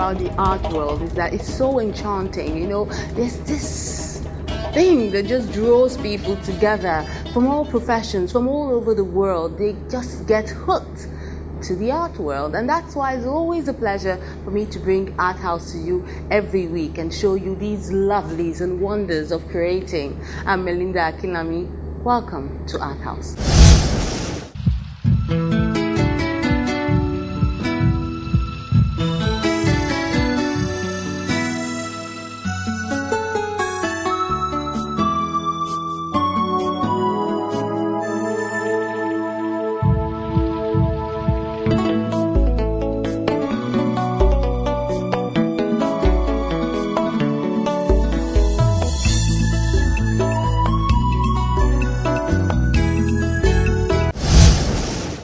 about the art world is that it's so enchanting. You know, there's this thing that just draws people together from all professions, from all over the world. They just get hooked to the art world, and that's why it's always a pleasure for me to bring Arthouse to you every week and show you these lovelies and wonders of creating. I'm Melinda Akinlami. Welcome to Arthouse.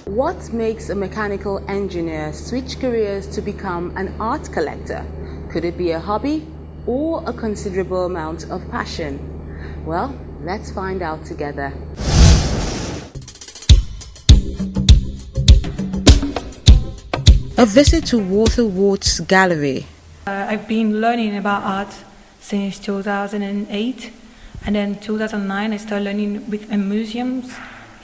What makes a mechanical engineer switch careers to become an art collector? Could it be a hobby or a considerable amount of passion? Well, let's find out together. A visit to Walter Ward's gallery. I've been learning about art since 2008, and then 2009 I started learning with museums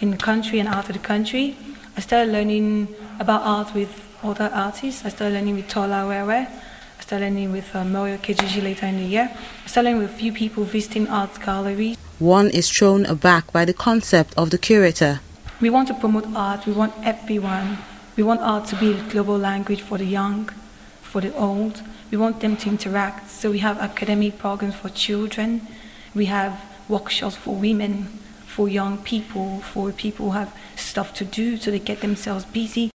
in the country and out of the country. I started learning about art with other artists. I started learning with Tola Wewe. I started learning with Moyo Kejiji later in the year. I started learning with a few people visiting art galleries. One is thrown aback by the concept of the curator. We want to promote art. We want everyone. We want art to be a global language for the young, for the old. We want them to interact. So we have academic programs for children. We have workshops for women, for young people, for people who have stuff to do, so they get themselves busy.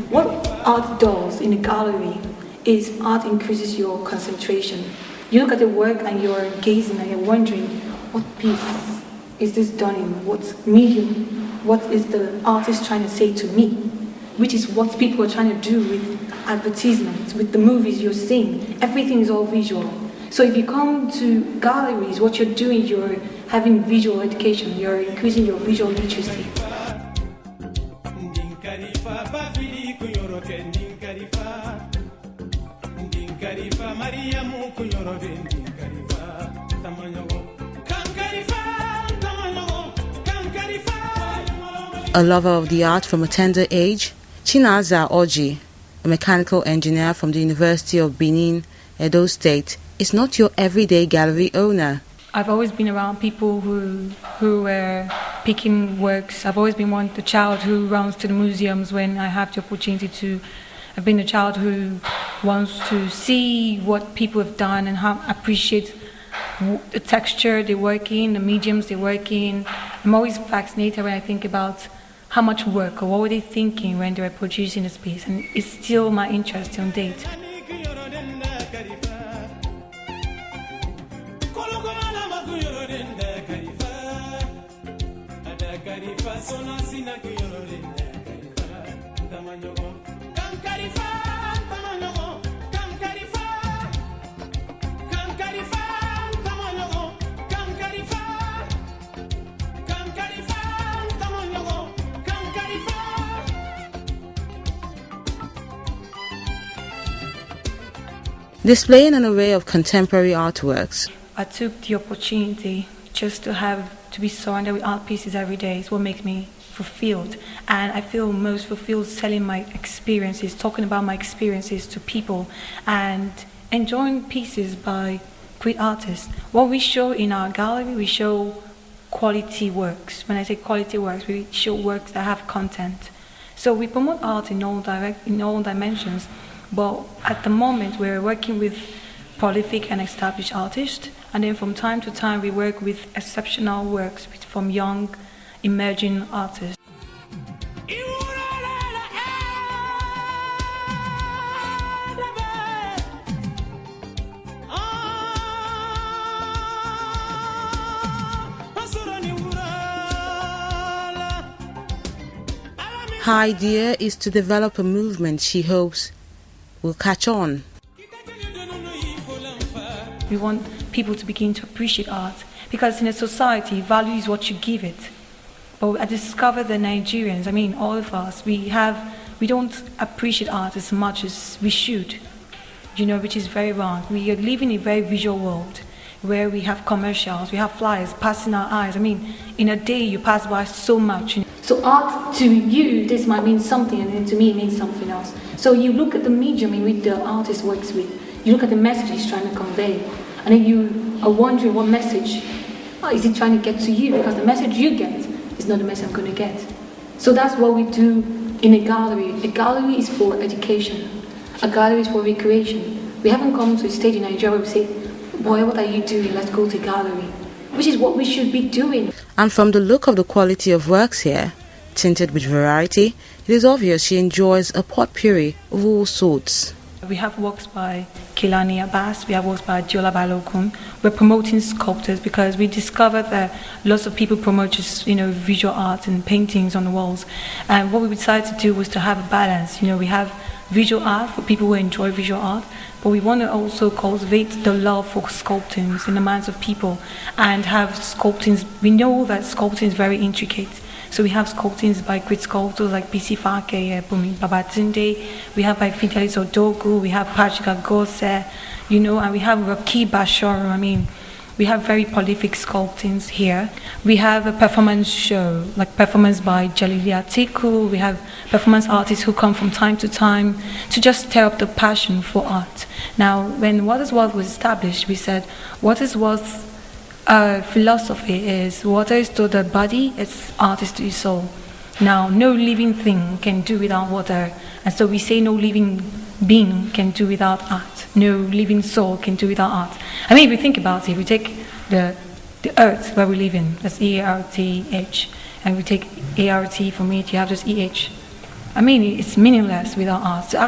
What art does in a gallery is art increases your concentration. You look at the work and you're gazing and you're wondering, what piece is this done in? What medium? What is the artist trying to say to me? Which is what people are trying to do with advertisements, with the movies you're seeing. Everything is all visual. So if you come to galleries, what you're doing, you're having visual education. You're increasing your visual literacy. A lover of the art from a tender age, Chinaza Oji, a mechanical engineer from the University of Benin, Edo State, is not your everyday gallery owner. I've always been around people who were picking works. I've always been the child who runs to the museums when I have the opportunity to. I've been a child who wants to see what people have done and appreciate the texture they work in, the mediums they work in. I'm always fascinated when I think about how much work or what were they thinking when they were producing a piece, and it's still my interest till date. Displaying an array of contemporary artworks. I took the opportunity just to be surrounded with art pieces every day. It's what makes me fulfilled, and I feel most fulfilled selling my experiences, talking about my experiences to people, and enjoying pieces by great artists. What we show in our gallery, we show quality works. When I say quality works, we show works that have content. So we promote art in all dimensions. But at the moment, we're working with prolific and established artists, and then from time to time, we work with exceptional works from young, emerging artists. Her idea is to develop a movement she hopes will catch on. We want people to begin to appreciate art because in a society, value is what you give it. But I discovered that Nigerians, all of us, we don't appreciate art as much as we should, which is very wrong. We are living in a very visual world where we have commercials, we have flyers passing our eyes. In a day you pass by so much. So art to you, this might mean something, and then to me it means something else. So you look at the medium in which the artist works with, you look at the message he's trying to convey, and then you are wondering what message is he trying to get to you, because the message you get is not the message I'm going to get. So that's what we do in a gallery. A gallery is for education. A gallery is for recreation. We haven't come to a stage in Nigeria where we say, boy, what are you doing? Let's go to a gallery. Which is what we should be doing. And from the look of the quality of works here, tinted with variety, it is obvious she enjoys a potpourri of all sorts. We have works by Kelani Abbas, we have works by Diola Balogun. We're promoting sculptors because we discovered that lots of people promote just, visual art and paintings on the walls. And what we decided to do was to have a balance. We have visual art for people who enjoy visual art, but we want to also cultivate the love for sculptings in the minds of people and have sculptings. We know that sculpting is very intricate. So we have sculptings by great sculptors like P.C. Fake, Bumi Babatunde, we have by Fidelis Odogu, we have Pachika Gose, and we have Rocky Bashor. We have very prolific sculptings here. We have a performance show, like performance by Jalili Atiku. We have performance artists who come from time to time to just stir up the passion for art. Now, when What is Worth was established, we said, what is worth philosophy is water is to the body, it's art is to the soul. Now, no living thing can do without water, and so we say no living being can do without art. No living soul can do without art. If you think about it, if we take the earth where we live in, that's E-A-R-T-H, and we take A-R-T from it, you have just E-H. It's meaningless without art. So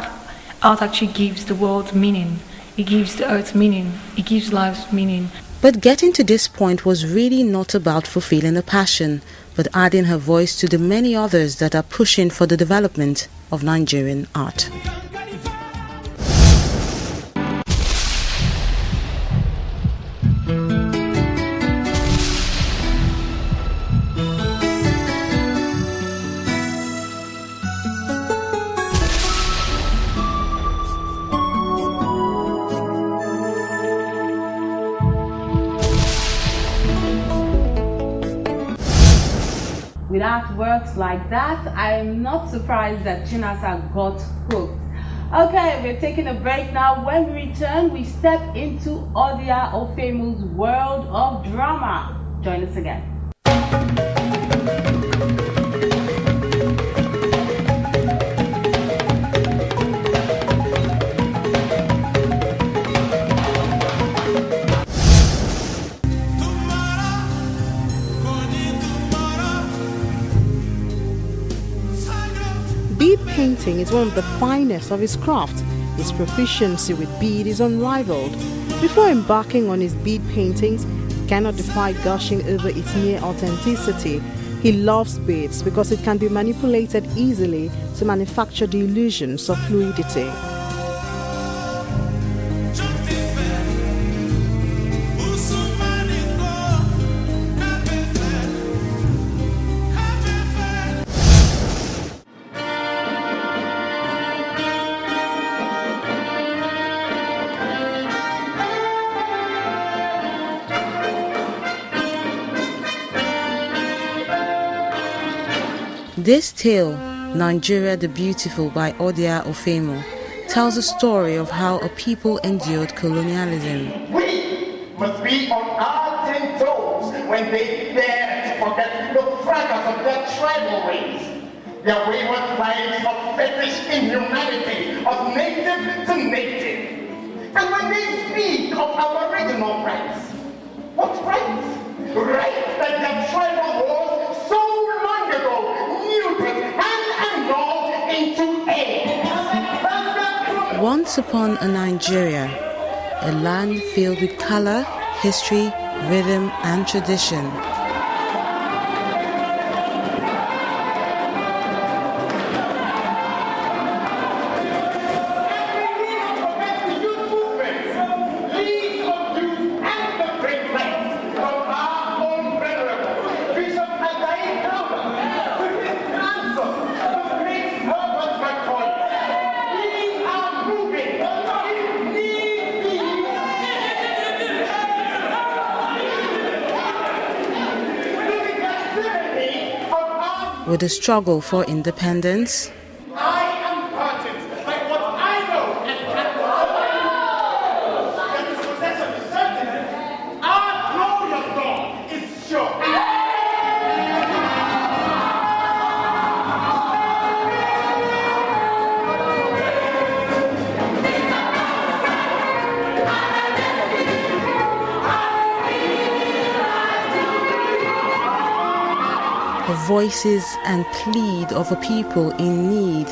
art actually gives the world meaning. It gives the earth meaning. It gives life meaning. But getting to this point was really not about fulfilling a passion, but adding her voice to the many others that are pushing for the development of Nigerian art. With artworks like that, I'm not surprised that Chinasa got hooked. Okay, we're taking a break now. When we return, we step into Odia Ofemu's world of drama. Join us again. Bead painting is one of the finest of his craft. His proficiency with bead is unrivaled. Before embarking on his bead paintings, he cannot defy gushing over its mere authenticity. He loves beads because it can be manipulated easily to manufacture the illusions of fluidity. This tale, Nigeria the Beautiful by Odia Ofemo, tells a story of how a people endured colonialism. We must be on our 10 toes when they dare to forget the fracas of their tribal ways, their wayward lives of fetish inhumanity, of native to native. And when they speak of aboriginal rights, what rights? Rights that their tribal wars so long ago muted and annulled into air. Once upon a Nigeria, a land filled with color, history, rhythm, and tradition. with the struggle for independence? I am burdened by what I know and cannot. That this possession is certain. Our glorious dawn is sure. The voices and plead of a people in need.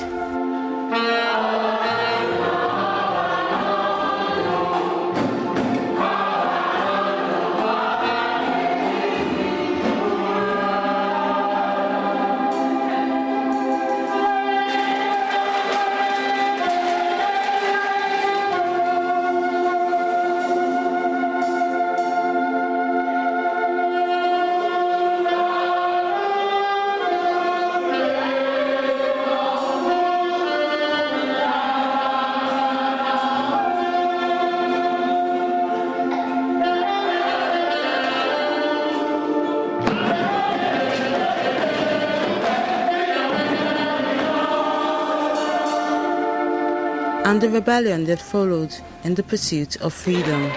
And the rebellion that followed in the pursuit of freedom.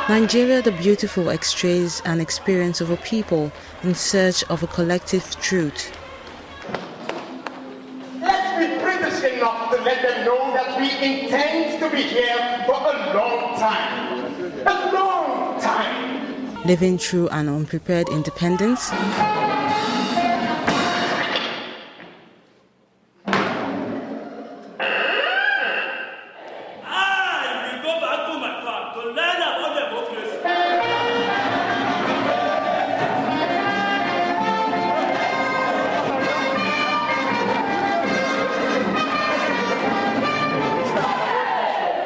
Nigeria the Beautiful x-rays an experience of a people in search of a collective truth. Let's be British enough to let them know that we intend to be here for a long time. A long time. Living through an unprepared independence.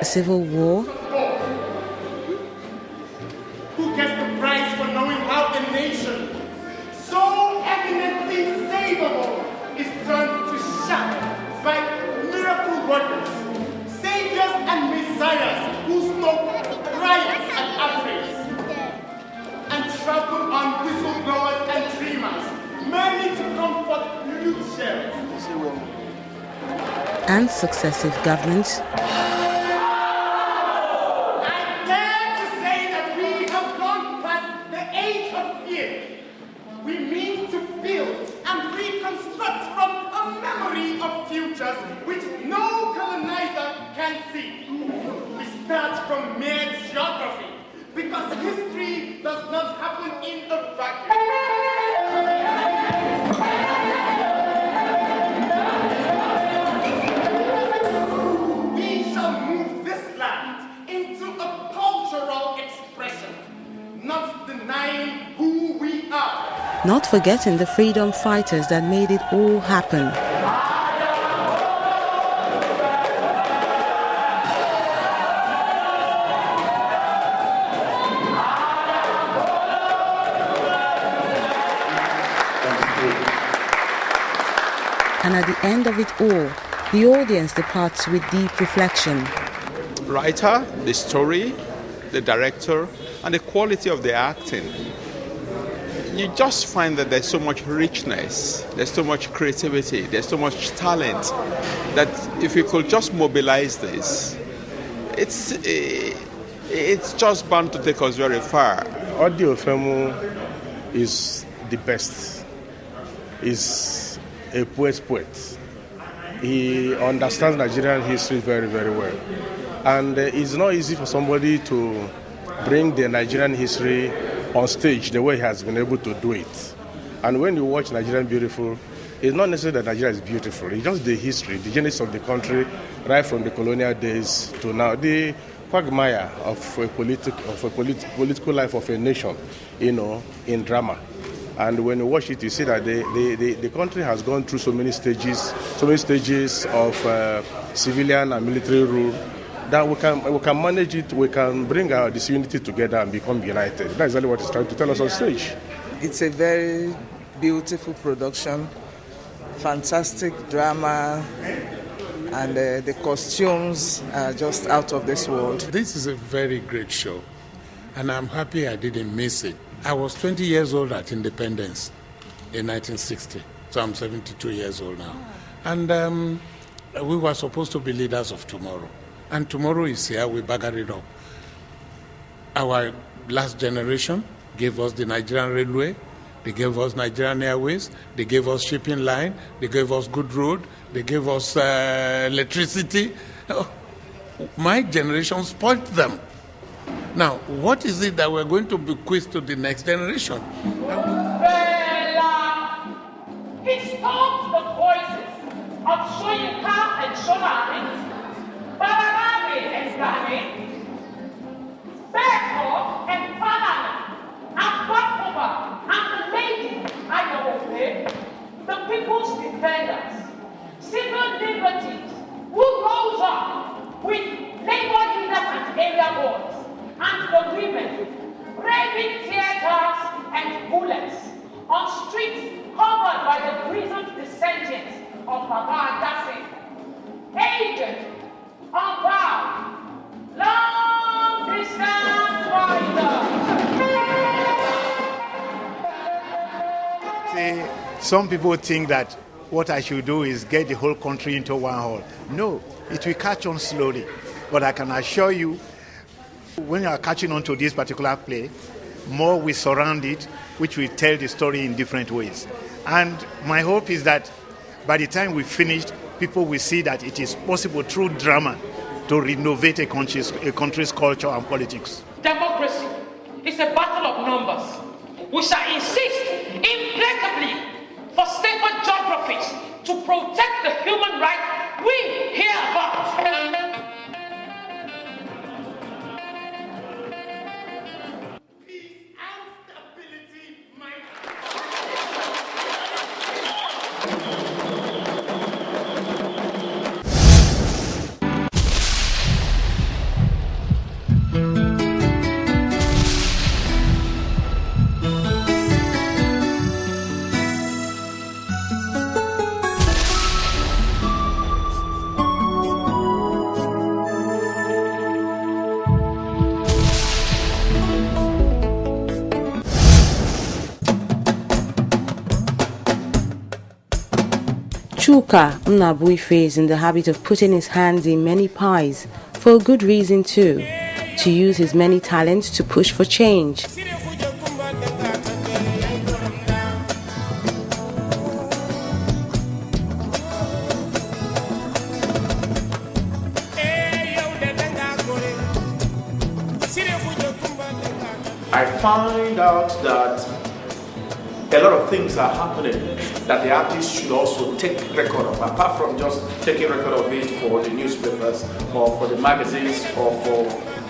A civil war. Who gets the prize for knowing how a nation so eminently savable is turned to shame by miracle workers, saviors and messiahs who stop riots and outrage and trample on whistleblowers and dreamers, merely to comfort loot shells. And successive governments. Which no colonizer can see. We start from mere geography because history does not happen in a vacuum. We shall move this land into a cultural expression, not denying who we are. Not forgetting the freedom fighters that made it all happen. And at the end of it all, the audience departs with deep reflection. Writer, the story, the director, and the quality of the acting. You just find that there's so much richness, there's so much creativity, there's so much talent, that if you could just mobilize this, it's just bound to take us very far. Arthouse is the best. Is a poet's poet. He understands Nigerian history very, very well. And it's not easy for somebody to bring the Nigerian history on stage the way he has been able to do it. And when you watch Nigerian Beautiful, it's not necessarily that Nigeria is beautiful. It's just the history, the genesis of the country, right from the colonial days to now. The quagmire of a political life of a nation, in drama. And when you watch it, you see that the country has gone through so many stages of civilian and military rule, that we can manage it, we can bring our disunity together and become united. That's exactly what he's trying to tell us on stage. It's a very beautiful production, fantastic drama, and the costumes are just out of this world. This is a very great show, and I'm happy I didn't miss it. I was 20 years old at independence in 1960, so I'm 72 years old now. And we were supposed to be leaders of tomorrow. And tomorrow is here, we bagger it up. Our last generation gave us the Nigerian Railway, they gave us Nigerian Airways, they gave us shipping line, they gave us good road, they gave us electricity. My generation spoiled them. Now, what is it that we're going to bequeath to the next generation? He stopped the voices of Soyinka and Solani, Bararabe and Gani, Beko and Falana, and Bakoba and the lady Ayobe, the people's defenders, civil liberties, who rose up with labor leaders and area boards, and the women, braving tear gas and bullets on streets covered by the grizzled descendants of Baba Dassey. Agent on bow, long distance rider. See, some people think that what I should do is get the whole country into one hall. No, it will catch on slowly. But I can assure you, when you are catching on to this particular play, more will surround it, which will tell the story in different ways. And my hope is that by the time we finish, people will see that it is possible through drama to renovate a country's culture and politics. Democracy is a battle of numbers. We shall insist implacably for safer geographies to protect the human right we hear about. Chuka Mnabuife is in the habit of putting his hands in many pies, for a good reason too, to use his many talents to push for change. I find out that a lot of things are happening that the artist should also take record of, apart from just taking record of it for the newspapers or for the magazines or for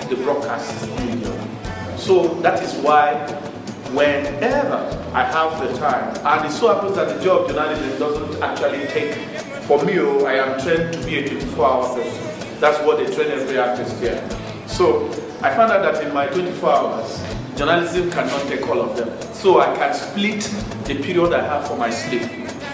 the broadcast media. So that is why whenever I have the time, and it so happens that the job of journalism doesn't actually take, for me, I am trained to be a 24-hour person. That's what they train every artist here. So I found out that in my 24 hours, journalism cannot take all of them. So I can split the period I have for my sleep.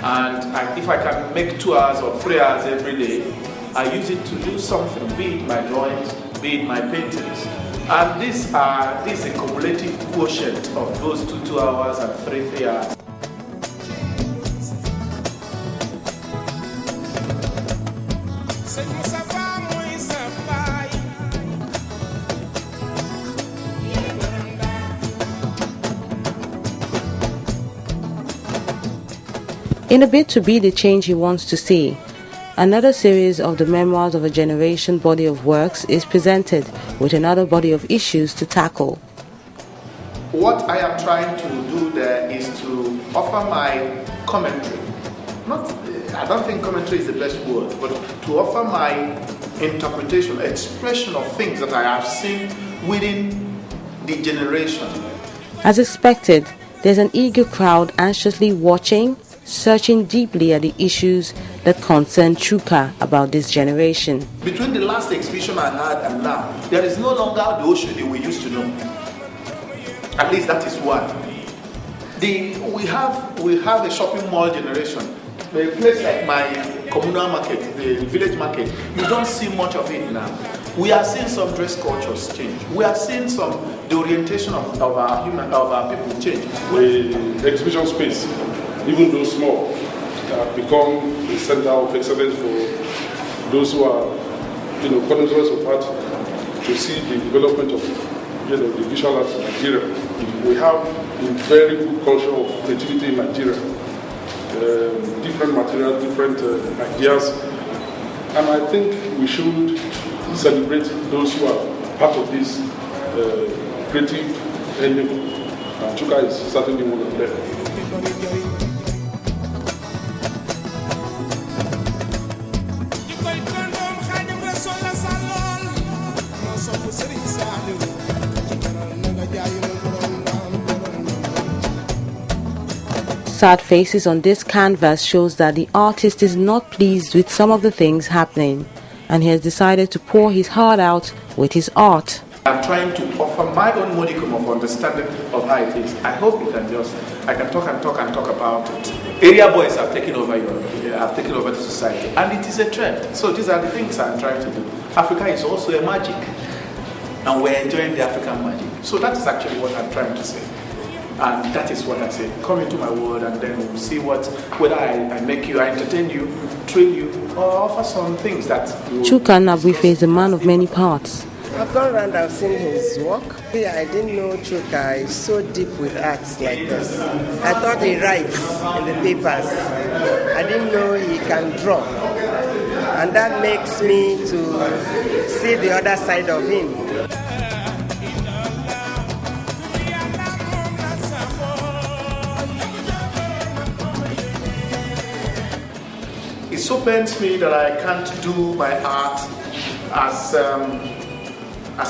And if I can make 2 hours or 3 hours every day, I use it to do something, be it my drawings, be it my paintings. And this is a cumulative quotient of those 2 hours and 3 hours. In a bid to be the change he wants to see, another series of the Memoirs of a Generation body of works is presented with another body of issues to tackle. What I am trying to do there is to offer my commentary. I don't think commentary is the best word, but to offer my interpretation, expression of things that I have seen within the generation. As expected, there's an eager crowd anxiously watching, searching deeply at the issues that concern Chuka about this generation. Between the last exhibition I had and now, there is no longer the Oshodi we used to know. At least that is one. We have a shopping mall generation. A place like communal market, the village market, you don't see much of it now. We are seeing some dress cultures change. We are seeing the orientation of our people change. The exhibition space, even though small, have become a center of excellence for those who are, connoisseurs of art, to see the development of, the visual arts in Nigeria. We have a very good culture of creativity in Nigeria. Different materials, different ideas, and I think we should celebrate those who are part of this creative endeavor. And Chuka is certainly one of them. Sad faces on this canvas shows that the artist is not pleased with some of the things happening, and he has decided to pour his heart out with his art. I'm trying to offer my own modicum of understanding of how it is. I hope I can talk about it. Area boys have taken over the society, and it is a trend. So these are the things I'm trying to do. Africa is also a magic, and we're enjoying the African magic. So that is actually what I'm trying to say. And that is what I say. Come into my world, and then we'll see whether I make you, I entertain you, train you, or offer some things that you... Chuka Nabwife is a man of many parts. I've gone around, I've seen his work. Yeah, I didn't know Chuka is so deep with arts like this. I thought he writes in the papers. I didn't know he can draw. And that makes me to see the other side of him. It so pains me that I can't do my art as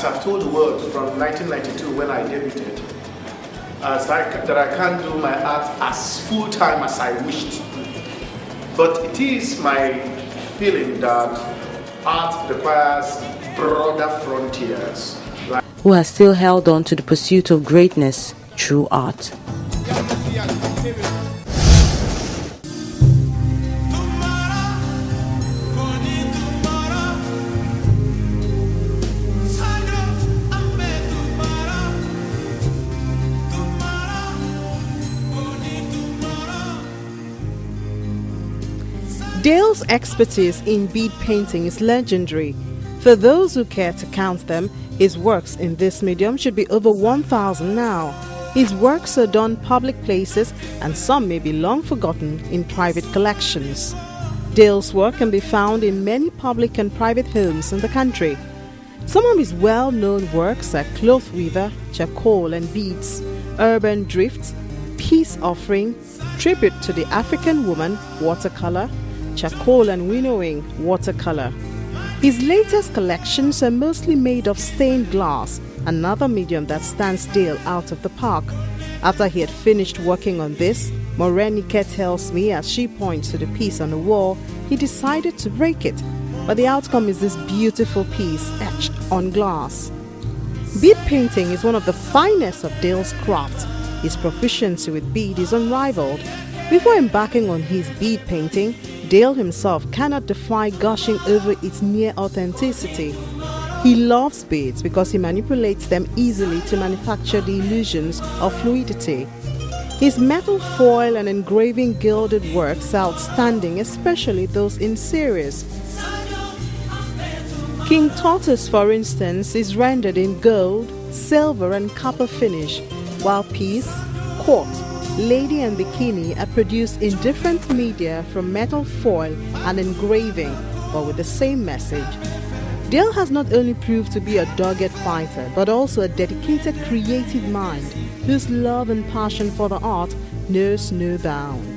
I've told the world from 1992 when I debuted, that I can't do my art as full-time as I wished. But it is my feeling that art requires broader frontiers. Who has still held on to the pursuit of greatness through art. Dale's expertise in bead painting is legendary. For those who care to count them, his works in this medium should be over 1,000 now. His works are done public places, and some may be long forgotten in private collections. Dale's work can be found in many public and private homes in the country. Some of his well-known works are Cloth Weaver, Charcoal and Beads, Urban Drift, Peace Offering, Tribute to the African Woman, Watercolor, Charcoal and Winnowing, Watercolor. His latest collections are mostly made of stained glass, another medium that stands Dale out of the park. After he had finished working on this, Morenike tells me as she points to the piece on the wall, he decided to break it, but the outcome is this beautiful piece etched on glass. Bead painting is one of the finest of Dale's craft. His proficiency with bead is unrivaled. Before embarking on his bead painting, Dale himself cannot defy gushing over its near authenticity. He loves beads because he manipulates them easily to manufacture the illusions of fluidity. His metal foil and engraving gilded works are outstanding, especially those in series. King Tortoise, for instance, is rendered in gold, silver and copper finish, while Peace, Court, Lady and Bikini are produced in different media from metal foil and engraving, but with the same message. Dale has not only proved to be a dogged fighter, but also a dedicated creative mind whose love and passion for the art knows no bound.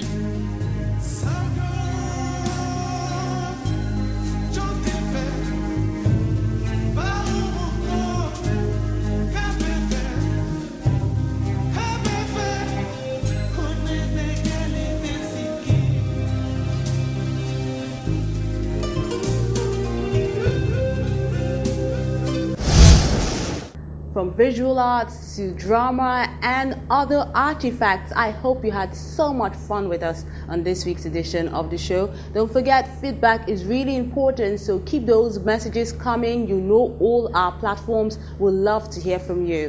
from visual arts to drama and other artifacts. I hope you had so much fun with us on this week's edition of the show. Don't forget, feedback is really important, so keep those messages coming. You know all our platforms will love to hear from you.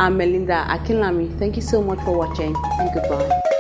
I'm Melinda Akinlami. Thank you so much for watching, and goodbye.